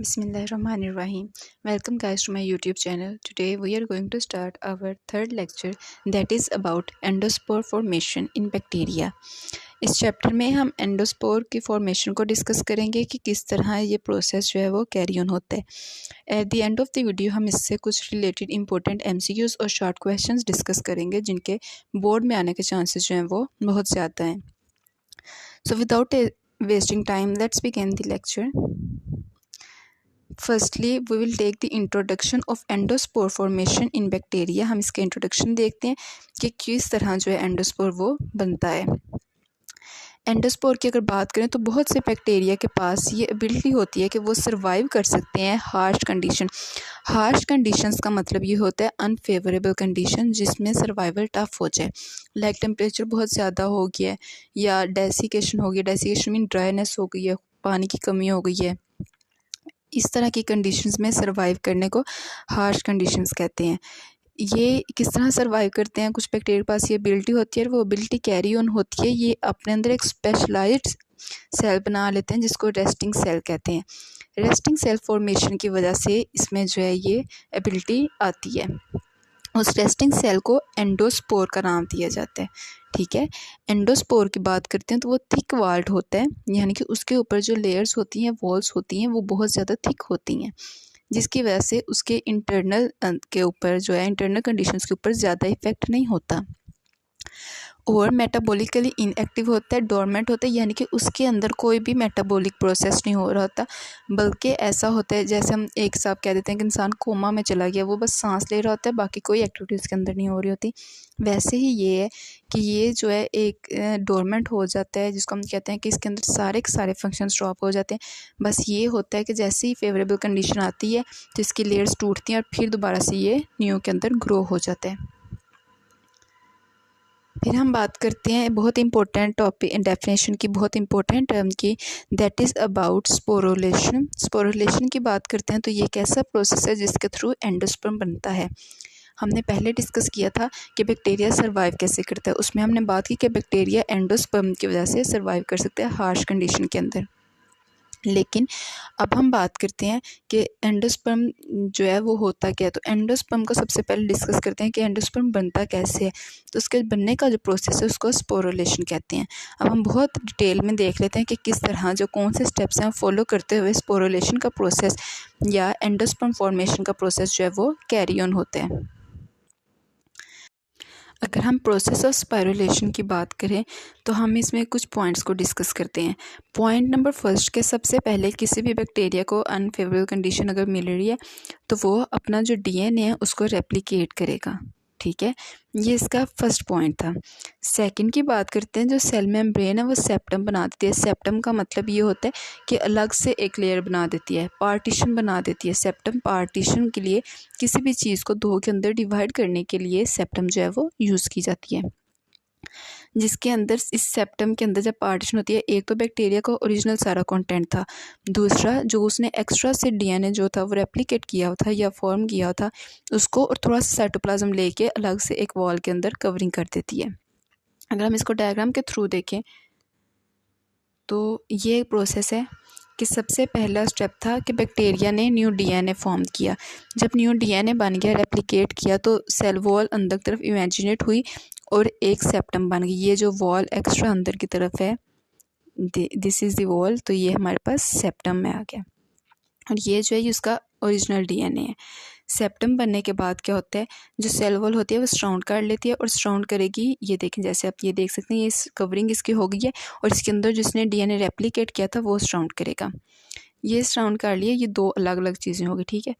Bismillahirrahmanirrahim. Welcome guys to my YouTube channel. Today we are going to start our third lecture that is about endospore formation in bacteria. इस chapter में हम endospore की formation को discuss करेंगे कि किस तरह ये प्रोसेस जो है वो कैरी ऑन होता है। Eight the end of the video हम इससे कुछ रिलेटेड इंपॉर्टेंट MCQs और शॉर्ट क्वेश्चंस डिस्कस करेंगे जिनके बोर्ड में आने के चांसेस जो हैं वो बहुत ज़्यादा हैं। So without wasting time let's begin the lecture. Firstly we will take the introduction of endospore formation in bacteria. हम इसके इंट्रोडक्शन देखते हैं कि किस तरह जो है एंडोस्पोर वो बनता है। एंडोस्पोर की अगर बात करें तो बहुत से बैक्टीरिया के पास ये एबिलिटी होती है कि वो सर्वाइव कर सकते हैं हार्श कंडीशन। हार्श कंडीशंस का मतलब ये होता है अनफेवरेबल कंडीशन जिसमें सर्वाइवल टफ हो जाए, लाइक टेम्परेचर बहुत ज़्यादा हो गया है या डेसिकेशन हो गया, डेसिकेशन मीन ड्राइनेस हो गई है, पानी की कमी हो गई है। इस तरह की कंडीशंस में सर्वाइव करने को हार्श कंडीशंस कहते हैं। ये किस तरह सर्वाइव करते हैं, कुछ बैक्टीरिया के पास ये एबिलिटी होती है और वो एबिलिटी कैरी ऑन होती है। ये अपने अंदर एक स्पेशलाइज्ड सेल बना लेते हैं जिसको रेस्टिंग सेल कहते हैं। रेस्टिंग सेल फॉर्मेशन की वजह से इसमें जो है ये एबिलिटी आती है। उस रेस्टिंग सेल को एंडोस्पोर का नाम दिया जाता है। ठीक है, एंडोस्पोर की बात करते हैं तो वो थिक वाल्ड होता है, यानी कि उसके ऊपर जो लेयर्स होती हैं, वॉल्स होती हैं, वो बहुत ज़्यादा थिक होती हैं जिसकी वजह से उसके इंटरनल के ऊपर जो है इंटरनल कंडीशंस के ऊपर ज़्यादा इफेक्ट नहीं होता और मेटाबॉलिकली इनएक्टिव होता है, डोरमेंट होता है, यानी कि उसके अंदर कोई भी मेटाबॉलिक प्रोसेस नहीं हो रहा होता, बल्कि ऐसा होता है जैसे हम एक हिसाब कह देते हैं कि इंसान कोमा में चला गया, वो बस सांस ले रहा होता है, बाकी कोई एक्टिविटी उसके अंदर नहीं हो रही होती। वैसे ही ये है कि ये जो है एक डोरमेंट हो जाता है जिसको हम कहते हैं कि इसके अंदर सारे के सारे फंक्शंस ड्रॉप हो जाते हैं। बस ये होता है कि जैसे ही फेवरेबल कंडीशन आती है तो इसकी लेयर्स टूटती हैं और फिर दोबारा से ये न्यू के अंदर ग्रो हो जाता है। फिर हम बात करते हैं बहुत इंपॉर्टेंट टॉपिक डेफिनेशन की, बहुत इंपॉर्टेंट टर्म की, दैट इज़ अबाउट स्पोरोलेशन। स्पोरोलेशन की बात करते हैं तो ये एक ऐसा प्रोसेस है जिसके थ्रू एंडोस्पर्म बनता है। हमने पहले डिस्कस किया था कि बैक्टीरिया सर्वाइव कैसे करता है, उसमें हमने बात की कि बैक्टीरिया एंडोस्पर्म की वजह से सर्वाइव कर सकता है हार्श कंडीशन के अंदर। लेकिन अब हम बात करते हैं कि एंडोस्पर्म जो है वो होता क्या है। तो एंडोस्पर्म को सबसे पहले डिस्कस करते हैं कि एंडोस्पर्म बनता कैसे है। तो उसके बनने का जो प्रोसेस है उसको स्पोरोलेशन कहते हैं। अब हम बहुत डिटेल में देख लेते हैं कि किस तरह जो कौन से स्टेप्स हैं फॉलो करते हुए स्पोरोलेशन का प्रोसेस या एंडोस्पर्म फॉर्मेशन का प्रोसेस जो है वो कैरी ऑन होता है। अगर हम प्रोसेस ऑफ स्पाइरुलेशन की बात करें तो हम इसमें कुछ पॉइंट्स को डिस्कस करते हैं। पॉइंट नंबर फर्स्ट के सबसे पहले किसी भी बैक्टीरिया को अनफेवरेबल कंडीशन अगर मिल रही है तो वो अपना जो DNA है उसको रेप्लिकेट करेगा। ठीक है, ये इसका फर्स्ट पॉइंट था। सेकंड की बात करते हैं, जो सेल मेम्ब्रेन है वो सेप्टम बना देती है। सेप्टम का मतलब ये होता है कि अलग से एक लेयर बना देती है, पार्टीशन बना देती है। सेप्टम पार्टीशन के लिए, किसी भी चीज़ को दो के अंदर डिवाइड करने के लिए सेप्टम जो है वो यूज़ की जाती है। जिसके अंदर इस सेप्टम के अंदर जब पार्टीशन होती है, एक तो बैक्टीरिया का ओरिजिनल सारा कंटेंट था, दूसरा जो उसने एक्स्ट्रा से DNA जो था वो रेप्लिकेट किया था या फॉर्म किया था उसको, और थोड़ा सा साइटोप्लाज्म लेके अलग से एक वॉल के अंदर कवरिंग कर देती है। अगर हम इसको डायग्राम के थ्रू देखें तो ये एक प्रोसेस है कि सबसे पहला स्टेप था कि बैक्टीरिया ने न्यू DNA फॉर्म किया। जब न्यू DNA बन गया, रेप्लिकेट किया, तो सेल वॉल अंदर की तरफ इमेजिनेट हुई और एक सेप्टम बन गई। ये जो वॉल एक्स्ट्रा अंदर की तरफ है, दिस इज़ द वॉल, तो ये हमारे पास सेप्टम में आ गया और ये जो है उसका ओरिजिनल DNA है। सेप्टम बनने के बाद क्या होता है, जो सेल वॉल होती है वो सराउंड कर लेती है और सराउंड करेगी। ये देखें, जैसे आप ये देख सकते हैं, ये कवरिंग इसकी हो गई है और इसके अंदर जिसने DNA रेप्लिकेट किया था वो सराउंड करेगा। ये सराउंड कर लिया, ये दो अलग अलग चीज़ें होगी। ठीक है,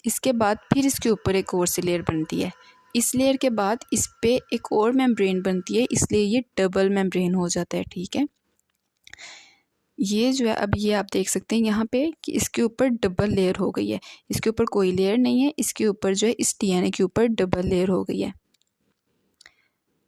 इसके बाद फिर इसके ऊपर एक और सी लेयर बनती है। इस लेयर के बाद इस पर एक और मेम्ब्रेन बनती है, इसलिए ये डबल मेम्ब्रेन हो जाता है। ठीक है, ये जो है अब ये आप देख सकते हैं यहाँ पे कि इसके ऊपर डबल लेयर हो गई है। इसके ऊपर कोई लेयर नहीं है, इसके ऊपर जो है इस DNA के ऊपर डबल लेयर हो गई है।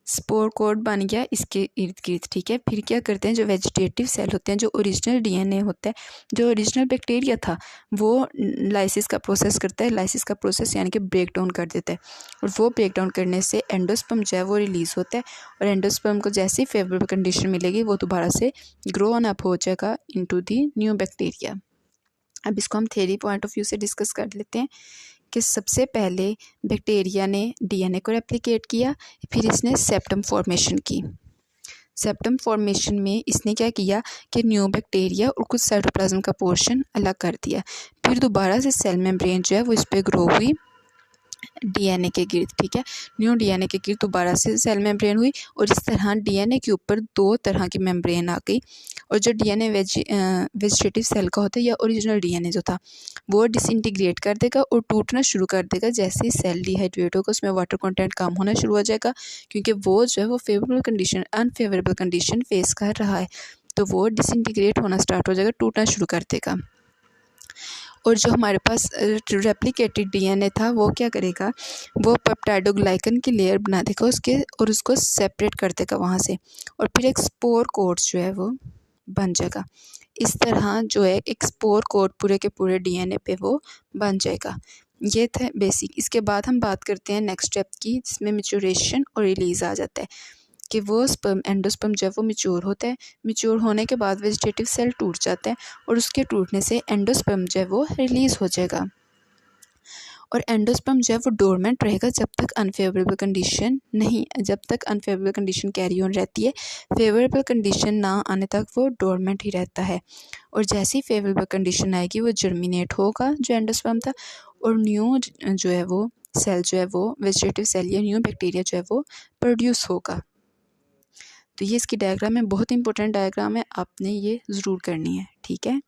स्पोर कोड बन गया इसके इर्द गिर्द। ठीक है, फिर क्या करते हैं, जो वेजिटेटिव सेल होते हैं, जो ओरिजिनल DNA होता है, जो ओरिजिनल बैक्टीरिया था वो लाइसिस का प्रोसेस करता है। लाइसिस का प्रोसेस यानी कि ब्रेक डाउन कर देता है और वो ब्रेक डाउन करने से एंडोस्पर्म जो है वो रिलीज़ होता है और एंडोस्पर्म को जैसे ही फेवरेबल कंडीशन मिलेगी वो दोबारा से ग्रो ऑन अप हो जाएगा इनटू दी न्यू बैक्टीरिया। अब इसको हम थ्योरी पॉइंट ऑफ व्यू से डिस्कस कर लेते हैं कि सबसे पहले बैक्टीरिया ने डीएनए को रेप्लिकेट किया, फिर इसने सेप्टम फॉर्मेशन की। सेप्टम फॉर्मेशन में इसने क्या किया कि न्यू बैक्टीरिया और कुछ साइटोप्लाज्म का पोर्शन अलग कर दिया, फिर दोबारा से सेल मेम्ब्रेन जो है वो इस पर ग्रो हुई डीएनए के गिर्द। ठीक है, न्यू डीएनए के गिर्द दोबारा से सेल मेम्ब्रेन हुई और इस तरह डीएनए के ऊपर दो तरह की मेम्ब्रेन आ गई। और जो डीएनए वेजिटेटिव सेल का होता है या ओरिजिनल डीएनए जो था वो डिसइंटीग्रेट कर देगा और टूटना शुरू कर देगा। जैसे ही सेल डिहाइड्रेट होगा उसमें वाटर कंटेंट कम होना शुरू हो जाएगा, क्योंकि वो जो है वो favourable condition unfavourable condition face कर रहा है, तो वो डिसइंटीग्रेट होना स्टार्ट हो जाएगा, टूटना शुरू कर देगा। और जो हमारे पास रेप्लिकेटेड डीएनए था वो क्या करेगा, वो पेप्टाइडोग्लाइकन की लेयर बना देगा उसके और उसको सेपरेट कर देगा वहाँ से, और फिर एक स्पोर कोट जो है वो बन जाएगा। इस तरह जो है एक स्पोर कोट पूरे के पूरे डीएनए पे वो बन जाएगा। ये था बेसिक। इसके बाद हम बात करते हैं नेक्स्ट स्टेप की, जिसमें मैच्योरेशन और रिलीज़ आ जाता है कि वो स्पर्म एंडोस्पर्म जो है वो मैच्योर होता है। मैच्योर होने के बाद वेजिटेटिव सेल टूट जाता है और उसके टूटने से एंडोस्पर्म जो है वो रिलीज़ हो जाएगा। और एंडोस्पर्म जो है वो डोरमेंट रहेगा जब तक अनफेवरेबल कंडीशन कैरी ऑन रहती है। फेवरेबल कंडीशन ना आने तक वो डोरमेंट ही रहता है, और जैसी फेवरेबल कंडीशन आएगी वो जर्मिनेट होगा जो एंडोस्पर्म था, और न्यू जो है वो सेल जो है वो वेजिटेटिव सेल या न्यू बैक्टीरिया जो है वो प्रोड्यूस होगा। तो ये इसकी डायग्राम है, बहुत इंपॉर्टेंट डायग्राम है, आपने ये ज़रूर करनी है। ठीक है,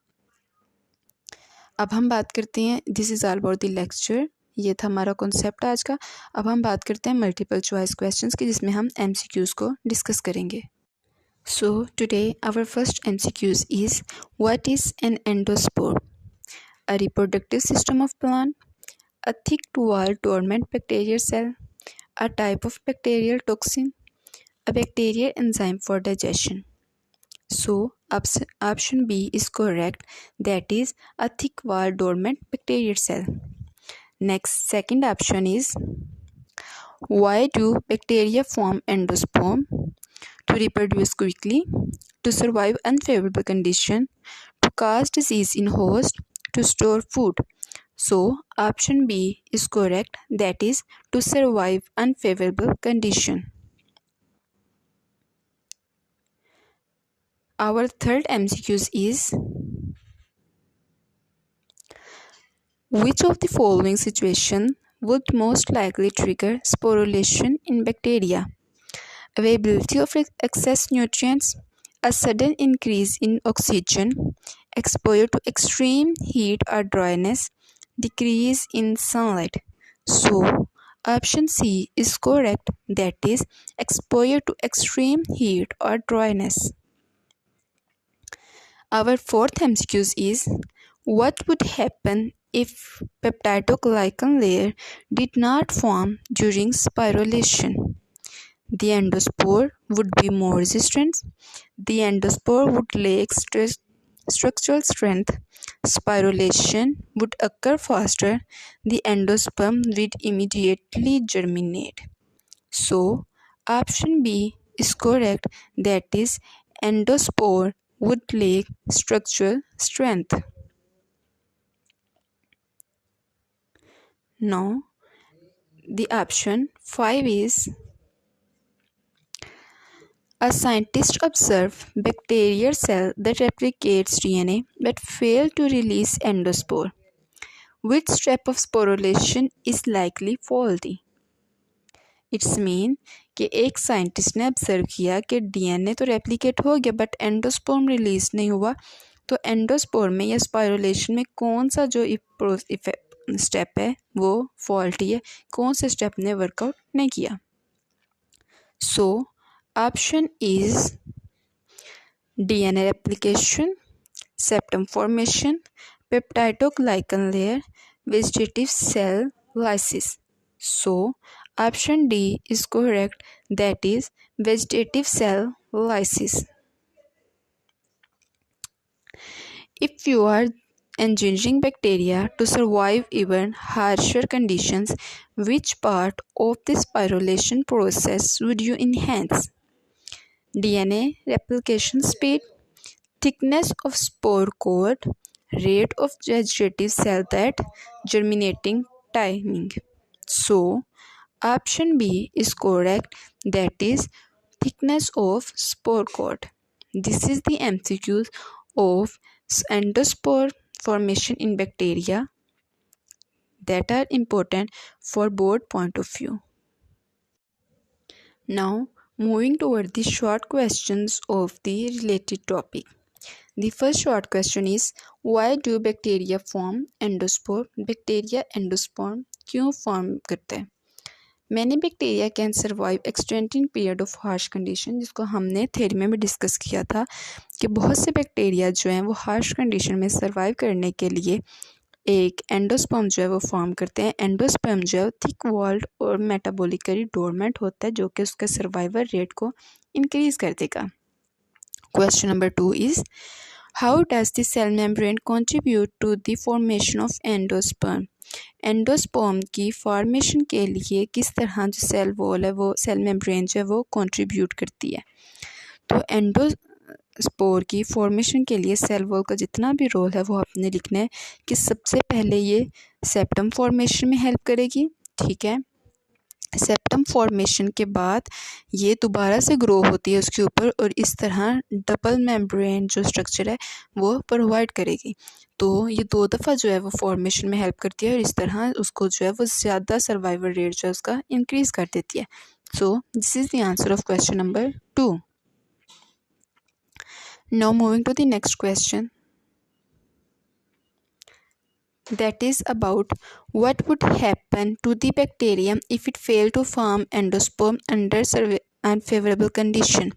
अब हम बात करते हैं, this is all about the lecture. ये था हमारा कॉन्सेप्ट आज का। अब हम बात करते हैं मल्टीपल चॉइस क्वेश्चंस की, जिसमें हम एमसीक्यूज़ को डिस्कस करेंगे। So today our first MCQs is what is an endospore? A reproductive system of plant, a thick to wall dormant bacterial cell, a type of bacterial toxin, a bacterial enzyme for digestion. So option B is correct, that is a thick wall dormant bacterial cell. Next, second option is, why do bacteria form endosperm? To reproduce quickly, to survive unfavorable condition, to cause disease in host, to store food. So option B is correct, that is to survive unfavorable condition. Our third MCQ is, which of the following situation would most likely trigger sporulation in bacteria? Availability of excess nutrients, a sudden increase in oxygen, exposure to extreme heat or dryness, decrease in sunlight. So, option C is correct, that is exposure to extreme heat or dryness. Our fourth MCQ is, what would happen if peptidoglycan layer did not form during spirulation? The endospore would be more resistant, the endospore would lack structural strength, spirulation would occur faster, the endosperm would immediately germinate. So, option B is correct, that is endospore would lack structural strength. Now, the option 5 is, a scientist observed bacterial cell that replicates DNA but fail to release endospore. Which step of sporulation is likely faulty? It's mean कि एक scientist ने observe किया कि DNA तो replicate हो गया but endosperm release नहीं हुआ, तो एंडोस्पोर में या स्पाइरुलेशन में कौन सा जो स्टेप है वो फॉल्टी है, कौन से स्टेप ने वर्कआउट नहीं किया? So option is DNA replication, septum formation, peptidoglycan layer, vegetative cell lysis. So option D is correct, that is vegetative cell lysis. If you are engineering bacteria to survive even harsher conditions, which part of the spirulation process would you enhance? DNA replication speed, thickness of spore coat, rate of vegetative cell that germinating timing. So option B is correct, that is thickness of spore cord. This is the MCQs of endospore formation in bacteria that are important for board point of view. Now moving toward the short questions of the related topic. The first short question is, why do bacteria form endospore? Bacteria endospore क्यों form करते हैं? Many bacteria can survive extending period of harsh condition, जिसको हमने theory में भी discuss किया था कि बहुत से बैक्टीरिया जो हैं वो हार्श कंडीशन में सर्वाइव करने के लिए एक एंडोस्पर्म जो है वो फॉर्म करते हैं। एंडोस्पर्म जो है थिक वॉल्ड और मेटाबॉलिकली डोरमेंट होता है, जो कि उसके सर्वाइवल रेट को इंक्रीज कर देगा। Question number 2 is, how does the cell membrane contribute to the formation of endosperm? Endosperm की फॉर्मेशन के लिए किस तरह जो सेल वॉल है वो सेल मेम्ब्रेन जो है वो कंट्रीब्यूट करती है? तो एंडोस्पोर की फॉर्मेशन के लिए सेल वॉल का जितना भी रोल है वो आपने लिखना है कि सबसे पहले ये सेप्टम फॉर्मेशन में हेल्प करेगी, ठीक है। सेप्टम फॉर्मेशन के बाद ये दोबारा से ग्रो होती है उसके ऊपर और इस तरह डबल मेम्ब्रेन जो स्ट्रक्चर है वो प्रोवाइड करेगी। तो ये 2 दफ़ा जो है वो फॉर्मेशन में हेल्प करती है और इस तरह उसको जो है वो ज़्यादा सर्वाइवल रेट जो है उसका इंक्रीज़ कर देती है। So this is the answer of question number 2। Now moving to the next question, that is about what would happen to the bacterium if it failed to form endosperm under unfavorable condition।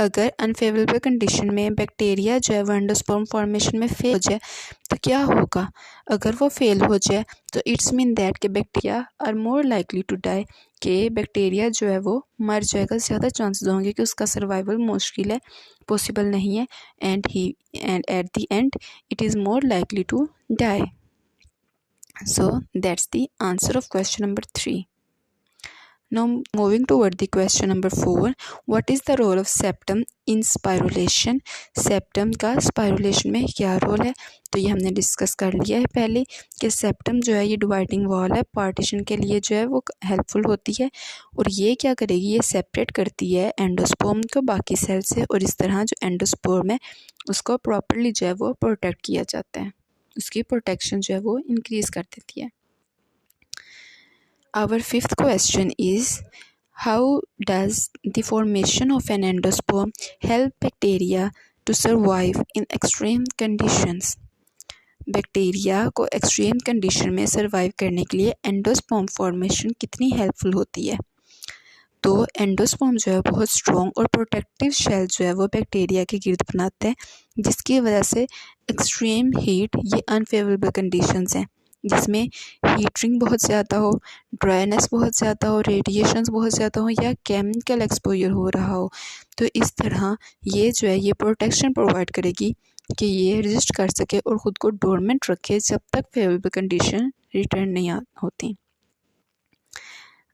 अगर unfavorable condition में bacteria जो है वो endosperm formation में fail हो जाए तो क्या होगा? अगर वो फेल हो जाए तो इट्स मीन दैट के bacteria are more likely to die, के बैक्टीरिया जो है वो मर जाएगा, ज़्यादा चांसेस होंगे कि उसका सर्वाइवल मुश्किल है, पॉसिबल नहीं है, and at the end it is more likely to die. So that's the answer of question number 3. Now moving toward the question number 4, what is the role of septum in spirulation? septum का spirulation में क्या role है? तो ये हमने discuss कर लिया है पहले कि सेप्टम जो है ये डिवाइडिंग वॉल है, पार्टीशन के लिए जो है वो हेल्पफुल होती है और ये क्या करेगी, ये सेपरेट करती है एंडोस्पर्म को बाकी सेल से और इस तरह जो एंडोस्पर्म है उसको प्रॉपरली जो है वो प्रोटेक्ट किया जाता है, उसकी प्रोटेक्शन जो है वो इंक्रीज़ कर देती है। Our 5th question is, how does the formation of an endosperm help bacteria to survive in extreme conditions? Bacteria को एक्सट्रीम कंडीशन में सर्वाइव करने के लिए एंडोस्पर्म फॉर्मेशन कितनी हेल्पफुल होती है? तो एंडोस्पर्म जो है बहुत स्ट्रॉन्ग और प्रोटेक्टिव शेल जो है वो बैक्टीरिया के गिर्द बनाते हैं, जिसकी वजह से एक्सट्रीम हीट, ये अनफेवरेबल कंडीशंस हैं जिसमें हीटिंग बहुत ज़्यादा हो, ड्राइनेस बहुत ज़्यादा हो, रेडिएशंस बहुत ज़्यादा हो या केमिकल एक्सपोजर हो रहा हो, तो इस तरह ये जो है ये प्रोटेक्शन प्रोवाइड करेगी कि ये रेजिस्ट कर सके और ख़ुद को डोरमेंट रखे जब तक फेवरेबल कंडीशन रिटर्न नहीं होती।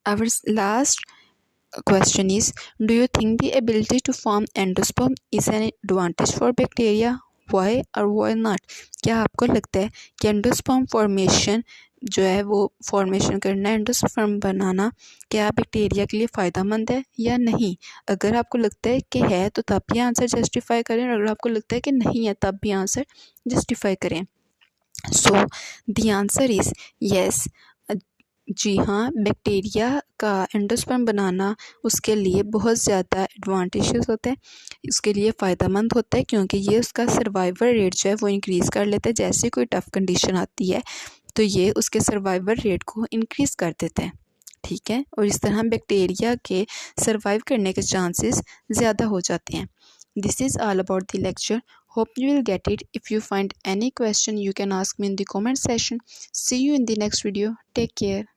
Our last question is, do you think the ability to form endosperm is an advantage for bacteria? Why or why not? क्या आपको लगता है कि एंडोस्पर्म फॉर्मेशन जो है वो फॉर्मेशन करना, एंडोस्पर्म बनाना क्या बैक्टीरिया के लिए फ़ायदेमंद है या नहीं? अगर आपको लगता है कि है तो तब भी आंसर जस्टिफाई करें और अगर आपको लगता है कि नहीं है तब भी आंसर जस्टिफाई करें। So the answer is yes. जी हाँ, बैक्टीरिया का एंडोस्पर्म बनाना उसके लिए बहुत ज़्यादा एडवांटेजेस होते हैं, इसके लिए फ़ायदेमंद होता है क्योंकि ये उसका सर्वाइवल रेट जो है वो इंक्रीज़ कर लेता है। जैसे कोई टफ़ कंडीशन आती है तो ये उसके सर्वाइवल रेट को इंक्रीज़ कर देते हैं, ठीक है, और इस तरह बैक्टीरिया के सर्वाइव करने के चांसेस ज़्यादा हो जाते हैं। This is all about the lecture. Hope you will get it. If you find any question, you can ask me in the comment section. See you in the next video. Take care.